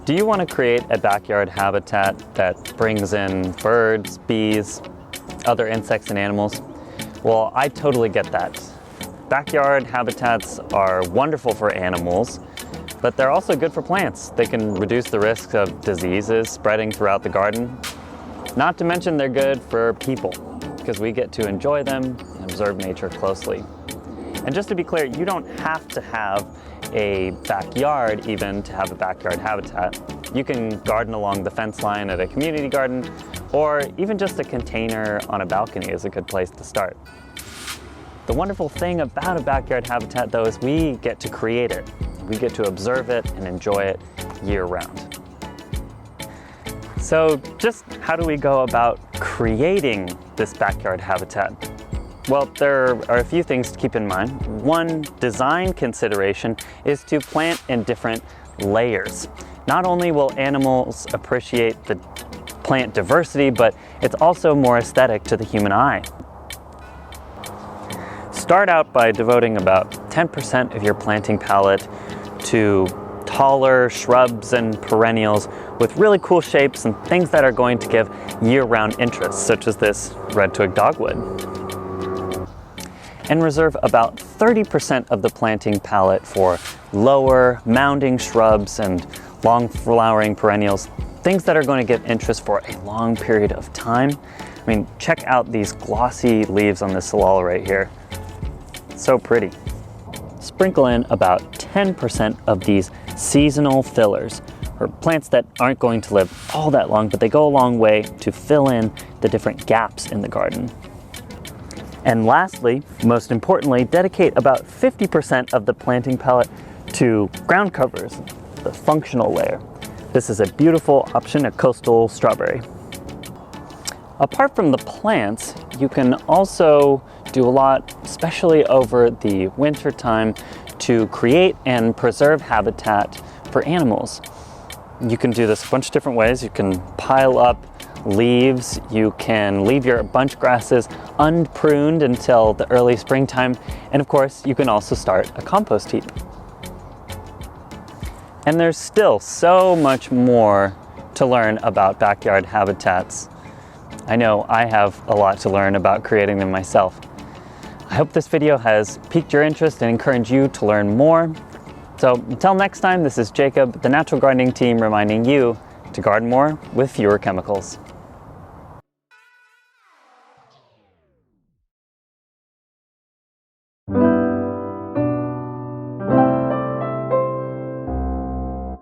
Do you want to create a backyard habitat that brings in birds, bees, other insects and animals? Well, I totally get that. Backyard habitats are wonderful for animals, but they're also good for plants. They can reduce the risk of diseases spreading throughout the garden. Not to mention they're good for people, because we get to enjoy them and observe nature closely. And just to be clear, you don't have to have a backyard even to have a backyard habitat. You can garden along the fence line at a community garden, or even just a container on a balcony is a good place to start. The wonderful thing about a backyard habitat, though, is we get to create it. We get to observe it and enjoy it year-round. So just how do we go about creating this backyard habitat? Well, there are a few things to keep in mind. One design consideration is to plant in different layers. Not only will animals appreciate the plant diversity, but it's also more aesthetic to the human eye. Start out by devoting about 10% of your planting palette to taller shrubs and perennials with really cool shapes and things that are going to give year-round interest, such as this red twig dogwood. And reserve about 30% of the planting palette for lower mounding shrubs and long flowering perennials, things that are going to give interest for a long period of time. I mean, check out these glossy leaves on this salal right here. So pretty. Sprinkle in about 10% of these seasonal fillers, or plants that aren't going to live all that long, but they go a long way to fill in the different gaps in the garden. And lastly, most importantly, dedicate about 50% of the planting palette to ground covers, the functional layer. This is a beautiful option, a coastal strawberry. Apart from the plants, you can also do a lot, especially over the winter time, to create and preserve habitat for animals. You can do this a bunch of different ways. You can pile up leaves, you can leave your bunch grasses unpruned until the early springtime, and of course you can also start a compost heap. And there's still so much more to learn about backyard habitats. I know I have a lot to learn about creating them myself. I hope this video has piqued your interest and encouraged you to learn more. So until next time, this is Jacob, the Natural Gardening Team, reminding you to garden more with fewer chemicals.